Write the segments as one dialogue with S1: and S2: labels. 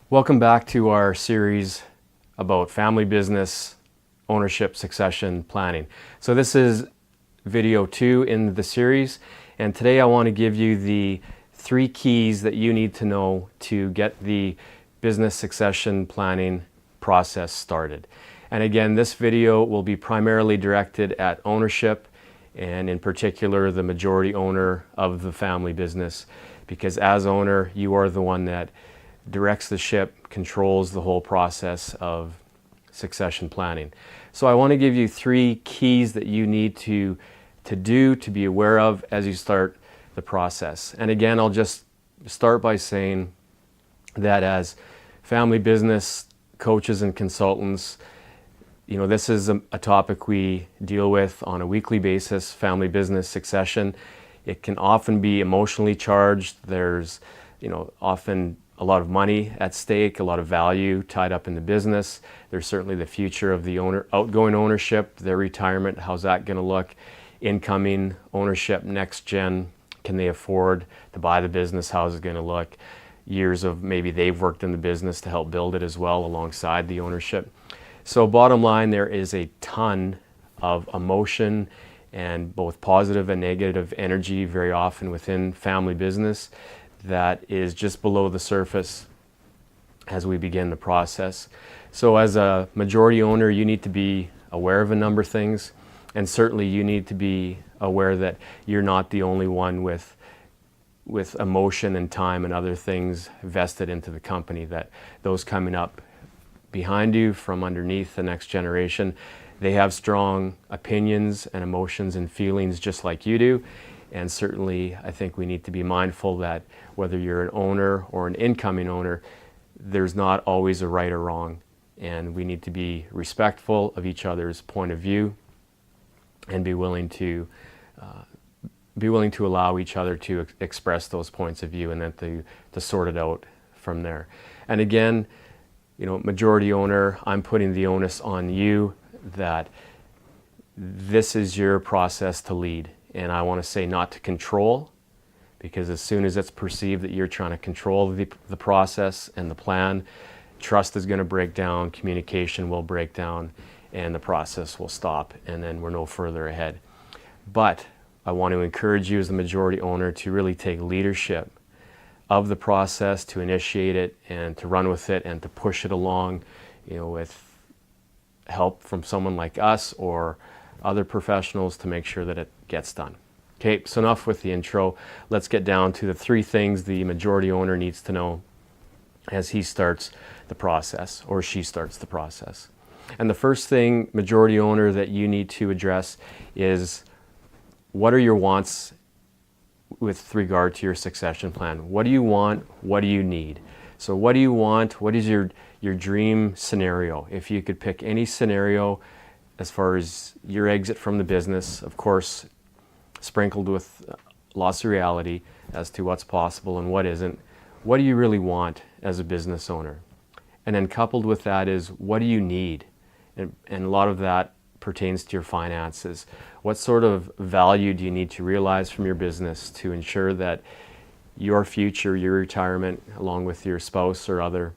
S1: Welcome back to our series about family business, ownership, succession planning. So this is video 2 in the series, and today I want to give you the 3 keys that you need to know to get the business succession planning process started. And again, this video will be primarily directed at ownership, and in particular the majority owner of the family business, because as owner you are the one that directs the ship, controls the whole process of succession planning. So I want to give you 3 keys that you need to be aware of as you start the process. And again, I'll just start by saying that as family business coaches and consultants, this is a topic we deal with on a weekly basis, family business succession. It can often be emotionally charged. There's, often a lot of money at stake, a lot of value tied up in the business. There's certainly the future of the outgoing ownership, their retirement, how's that going to look? Incoming ownership, next gen, can they afford to buy the business? How's it going to look? Years of maybe they've worked in the business to help build it as well alongside the ownership. So bottom line, there is a ton of emotion and both positive and negative energy very often within family business that is just below the surface as we begin the process. So as a majority owner, you need to be aware of a number of things, and certainly you need to be aware that you're not the only one with emotion and time and other things vested into the company, that those coming up behind you from underneath the next generation, they have strong opinions and emotions and feelings just like you do. And certainly I think we need to be mindful that whether you're an owner or an incoming owner, there's not always a right or wrong, and we need to be respectful of each other's point of view and be willing to allow each other to express those points of view, and then to sort it out from there. And again, majority owner, I'm putting the onus on you that this is your process to lead. And I want to say not to control, because as soon as it's perceived that you're trying to control the process and the plan, trust is going to break down, communication will break down, and the process will stop, and then we're no further ahead. But I want to encourage you as the majority owner to really take leadership of the process, to initiate it and to run with it and to push it along, with help from someone like us or other professionals to make sure that it gets done. Okay, so enough with the intro. Let's get down to the 3 things the majority owner needs to know as he starts the process or she starts the process. And the first thing, majority owner, that you need to address is, what are your wants with regard to your succession plan? What do you want? What do you need? So what do you want? What is your dream scenario? If you could pick any scenario as far as your exit from the business, of course, sprinkled with lots of reality as to what's possible and what isn't, what do you really want as a business owner? And then coupled with that is, what do you need? And a lot of that pertains to your finances. What sort of value do you need to realize from your business to ensure that your future, your retirement, along with your spouse or other,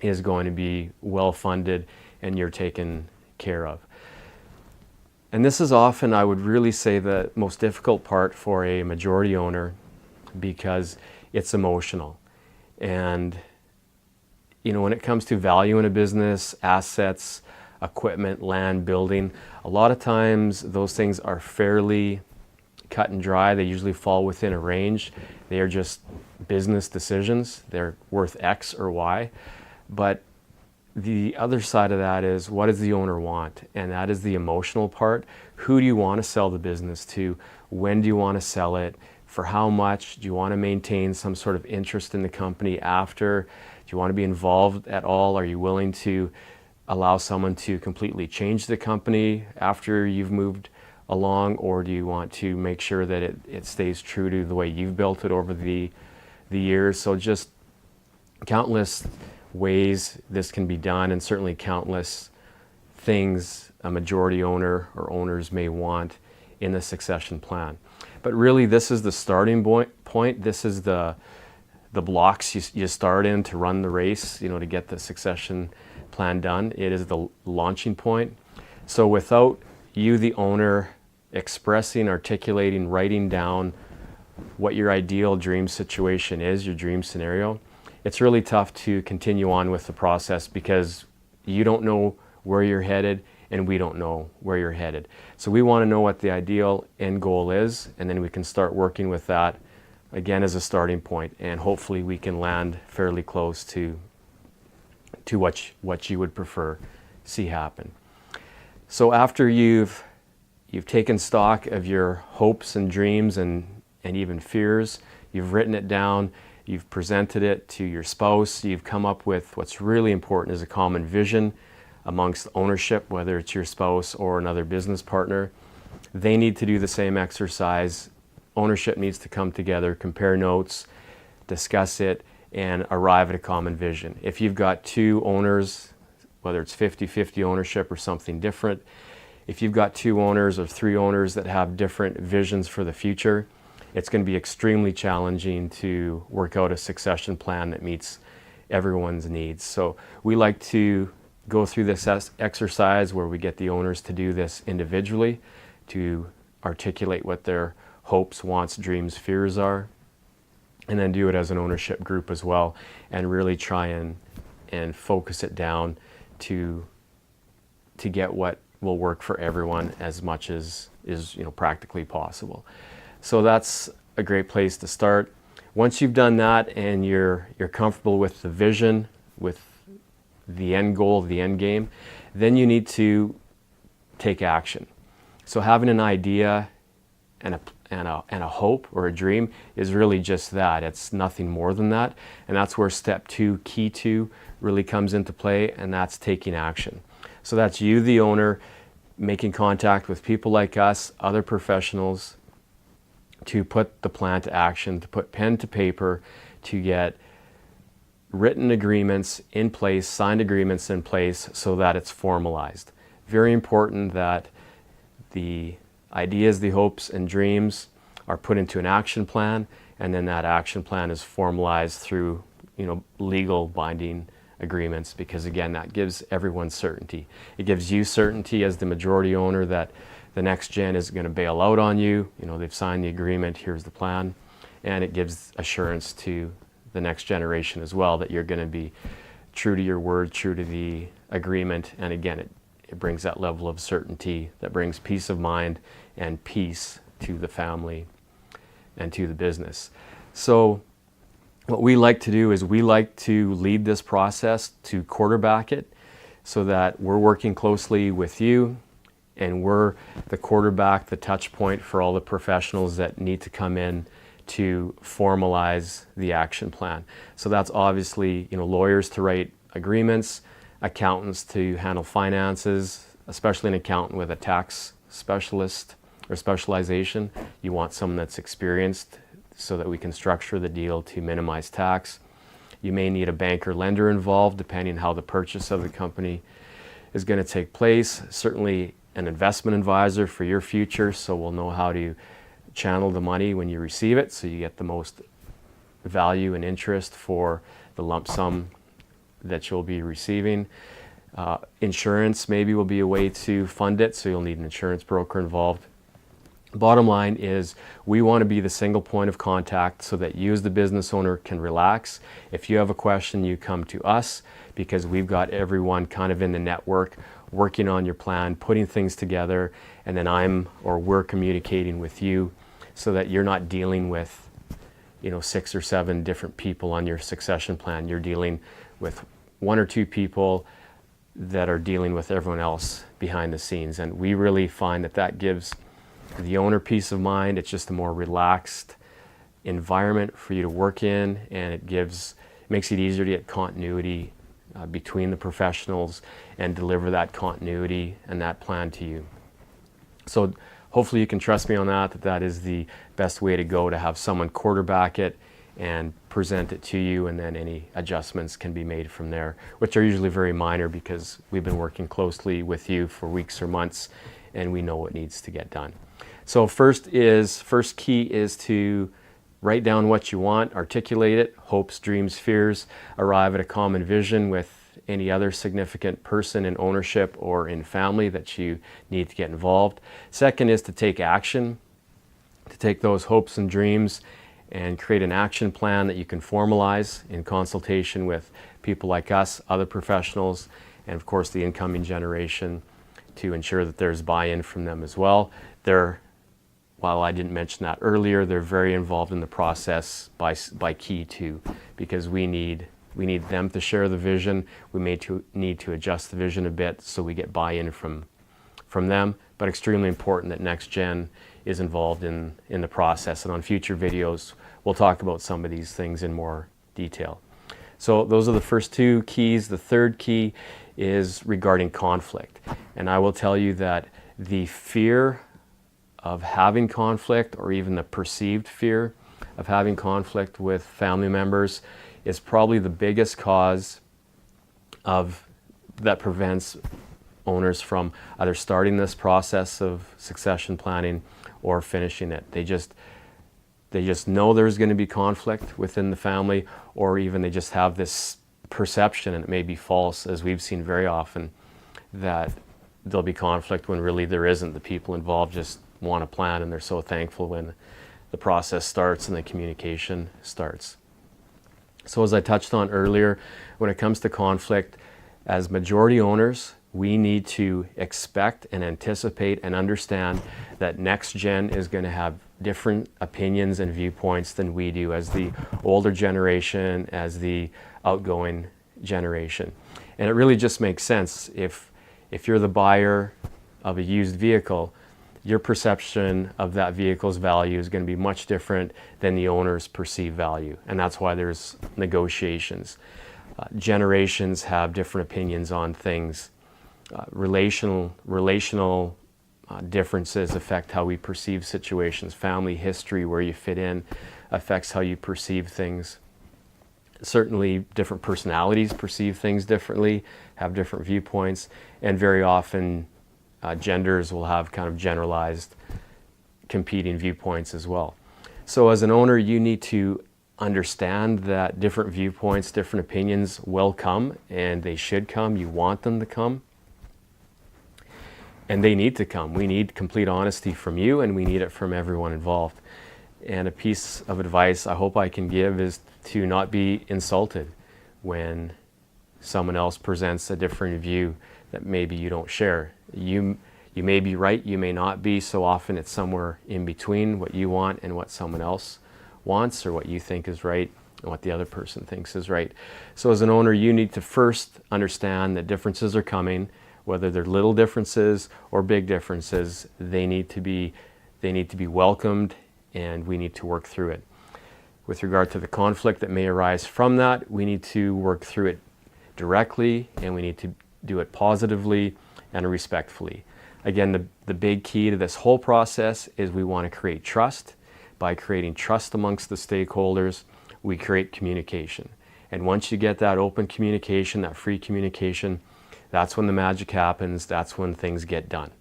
S1: is going to be well funded and you're taken care of? And this is often, I would really say, the most difficult part for a majority owner, because it's emotional. And when it comes to value in a business, assets, equipment, land, building, a lot of times those things are fairly cut and dry. They usually fall within a range. They are just business decisions. They're worth X or Y. But the other side of that is, what does the owner want? And that is the emotional part. Who do you want to sell the business to? When do you want to sell it? For how much? Do you want to maintain some sort of interest in the company after? Do you want to be involved at all? Are you willing to allow someone to completely change the company after you've moved along? Or do you want to make sure that it stays true to the way you've built it over the years? So just countless ways this can be done, and certainly countless things a majority owner or owners may want in the succession plan. But really, this is the starting point. This is the the blocks you start in to run the race, to get the succession plan done. It is the launching point. So without you, the owner, expressing, articulating, writing down what your ideal dream situation is, your dream scenario, it's really tough to continue on with the process because you don't know where you're headed and we don't know where you're headed. So we want to know what the ideal end goal is, and then we can start working with that again as a starting point, and hopefully we can land fairly close to what you would prefer see happen. So after you've taken stock of your hopes and dreams and even fears, you've written it down, you've presented it to your spouse, you've come up with what's really important is a common vision amongst ownership, whether it's your spouse or another business partner. They need to do the same exercise. Ownership needs to come together, compare notes, discuss it, and arrive at a common vision. If you've got two owners, whether it's 50-50 ownership or something different, if you've got two owners or three owners that have different visions for the future, it's going to be extremely challenging to work out a succession plan that meets everyone's needs. So we like to go through this exercise where we get the owners to do this individually, to articulate what their hopes, wants, dreams, fears are, and then do it as an ownership group as well, and really try and focus it down to get what will work for everyone as much as is practically possible. So that's a great place to start. Once you've done that and you're comfortable with the vision, with the end goal, the end game, then you need to take action. So having an idea and a hope or a dream is really just that. It's nothing more than that. And that's where step 2, key 2, really comes into play, and that's taking action. So that's you, the owner, making contact with people like us, other professionals, to put the plan to action, to put pen to paper, to get written agreements in place, signed agreements in place so that it's formalized. Very important that the ideas, the hopes and dreams are put into an action plan, and then that action plan is formalized through legal binding agreements, because again, that gives everyone certainty. It gives you certainty as the majority owner that the next gen isn't going to bail out on you. They've signed the agreement, here's the plan, and it gives assurance to the next generation as well that you're going to be true to your word, true to the agreement, and again, it brings that level of certainty that brings peace of mind and peace to the family and to the business. So what we like to do is we like to lead this process, to quarterback it, so that we're working closely with you and we're the quarterback, the touch point for all the professionals that need to come in to formalize the action plan. So that's obviously lawyers to write agreements, accountants to handle finances, especially an accountant with a tax specialist or specialization. You want someone that's experienced so that we can structure the deal to minimize tax. You may need a banker lender involved depending on how the purchase of the company is going to take place. Certainly an investment advisor for your future, so we'll know how to channel the money when you receive it so you get the most value and interest for the lump sum that you'll be receiving. Insurance maybe will be a way to fund it, so you'll need an insurance broker involved. Bottom line is we want to be the single point of contact so that you as the business owner can relax. If you have a question, you come to us because we've got everyone kind of in the network working on your plan, putting things together, and then we're communicating with you so that you're not dealing with 6 or 7 different people on your succession plan. You're dealing with 1 or 2 people that are dealing with everyone else behind the scenes. And we really find that gives the owner peace of mind. It's just a more relaxed environment for you to work in, and it makes it easier to get continuity between the professionals and deliver that continuity and that plan to you. So hopefully you can trust me on that is the best way to go, to have someone quarterback it and present it to you, and then any adjustments can be made from there, which are usually very minor because we've been working closely with you for weeks or months and we know what needs to get done. So first key is to write down what you want, articulate it, hopes, dreams, fears, arrive at a common vision with any other significant person in ownership or in family that you need to get involved. Second is to take action, to take those hopes and dreams and create an action plan that you can formalize in consultation with people like us, other professionals, and of course the incoming generation, to ensure that there's buy-in from them as well. While I didn't mention that earlier, they're very involved in the process by key too, because we need them to share the vision. We may need to adjust the vision a bit so we get buy-in from them, but extremely important that next gen is involved in the process. And on future videos, we'll talk about some of these things in more detail. So those are the first two keys. The third key is regarding conflict. And I will tell you that the fear of having conflict, or even the perceived fear of having conflict with family members, is probably the biggest cause that prevents owners from either starting this process of succession planning or finishing it. They just know there's going to be conflict within the family, or even they just have this perception, and it may be false, as we've seen very often, that there'll be conflict when really there isn't. The people involved just want to plan, and they're so thankful when the process starts and the communication starts. So as I touched on earlier, when it comes to conflict, as majority owners, we need to expect and anticipate and understand that next gen is going to have different opinions and viewpoints than we do as the older generation, as the outgoing generation. And it really just makes sense. If you're the buyer of a used vehicle, your perception of that vehicle's value is going to be much different than the owner's perceived value. And that's why there's negotiations. Generations have different opinions on things. Relational differences affect how we perceive situations. Family history, where you fit in, affects how you perceive things. Certainly different personalities perceive things differently, have different viewpoints, and very often genders will have kind of generalized competing viewpoints as well. So as an owner, you need to understand that different viewpoints, different opinions will come, and they should come. You want them to come, and they need to come. We need complete honesty from you, and we need it from everyone involved. And a piece of advice I hope I can give is to not be insulted when someone else presents a different view that maybe you don't share. You may be right, you may not be. So often it's somewhere in between what you want and what someone else wants, or what you think is right and what the other person thinks is right. So as an owner, you need to first understand that differences are coming, whether they're little differences or big differences. They need to be welcomed, and we need to work through it. With regard to the conflict that may arise from that, we need to work through it directly, and we need to do it positively and respectfully. Again, the big key to this whole process is we want to create trust. By creating trust amongst the stakeholders, we create communication. And once you get that open communication, that free communication, that's when the magic happens. That's when things get done.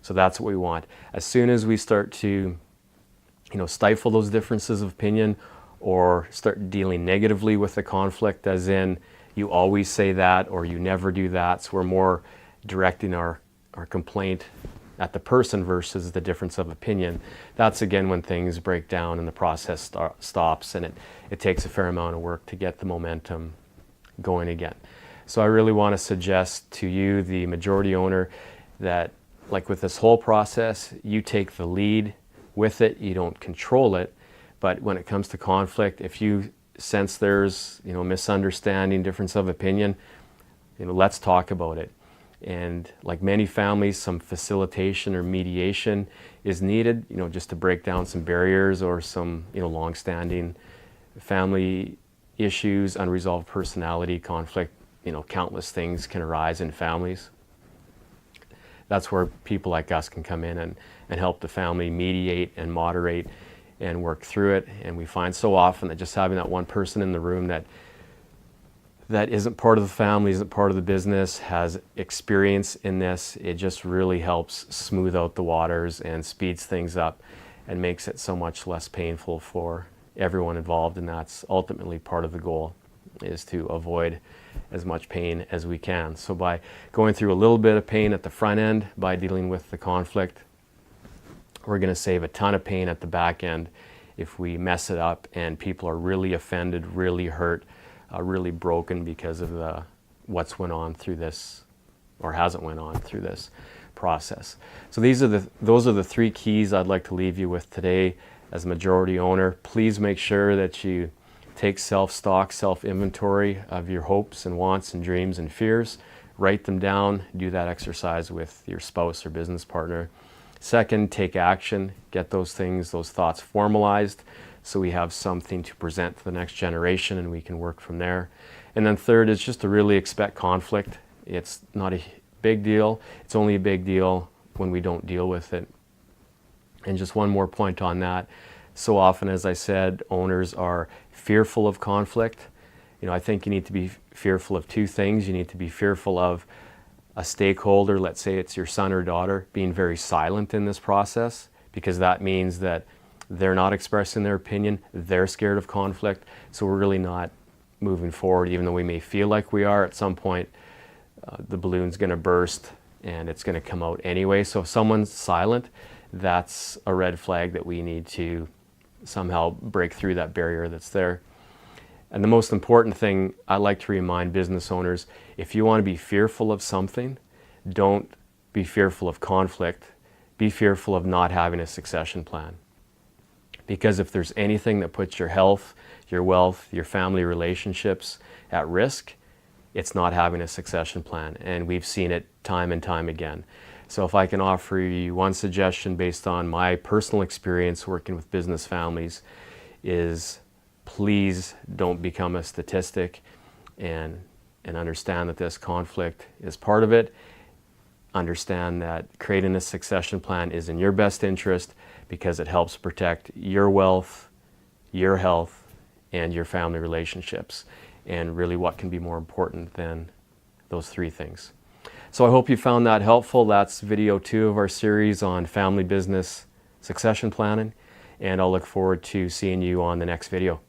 S1: So that's what we want. As soon as we start to, stifle those differences of opinion, or start dealing negatively with the conflict, as in you always say that or you never do that, so we're more directing our complaint at the person versus the difference of opinion, that's again when things break down and the process stops, and it takes a fair amount of work to get the momentum going again. So I really want to suggest to you, the majority owner, that like with this whole process, you take the lead with it. You don't control it, but when it comes to conflict, if you sense there's misunderstanding, difference of opinion, let's talk about it. And like many families, some facilitation or mediation is needed, just to break down some barriers or some long-standing family issues, unresolved personality conflict. Countless things can arise in families. That's where people like us can come in and help the family mediate and moderate and work through it. And we find so often that just having that one person in the room that isn't part of the family, isn't part of the business, has experience in this, it just really helps smooth out the waters and speeds things up and makes it so much less painful for everyone involved, and that's ultimately part of the goal, is to avoid as much pain as we can. So by going through a little bit of pain at the front end, by dealing with the conflict, we're going to save a ton of pain at the back end if we mess it up and people are really offended, really hurt, really broken because of what's went on through this, or hasn't went on through this process. So those are the three keys I'd like to leave you with today as a majority owner. Please make sure that you take self-stock, self-inventory of your hopes and wants and dreams and fears. Write them down. Do that exercise with your spouse or business partner. Second, take action. Get those things, those thoughts formalized so we have something to present to the next generation and we can work from there. And then third is just to really expect conflict. It's not a big deal. It's only a big deal when we don't deal with it. And just one more point on that. So often, as I said, owners are fearful of conflict. I think you need to be fearful of two things. You need to be fearful of a stakeholder, let's say it's your son or daughter, being very silent in this process, because that means that they're not expressing their opinion, they're scared of conflict, so we're really not moving forward, even though we may feel like we are. At some point, the balloon's going to burst and it's going to come out anyway. So if someone's silent, that's a red flag that we need to somehow break through that barrier that's there. And the most important thing I like to remind business owners, if you want to be fearful of something, don't be fearful of conflict. Be fearful of not having a succession plan. Because if there's anything that puts your health, your wealth, your family relationships at risk, it's not having a succession plan. And we've seen it time and time again. So if I can offer you one suggestion based on my personal experience working with business families, is please don't become a statistic, and understand that this conflict is part of it. Understand that creating a succession plan is in your best interest because it helps protect your wealth, your health, and your family relationships. And really, what can be more important than those three things? So I hope you found that helpful. That's video 2 of our series on family business succession planning, and I'll look forward to seeing you on the next video.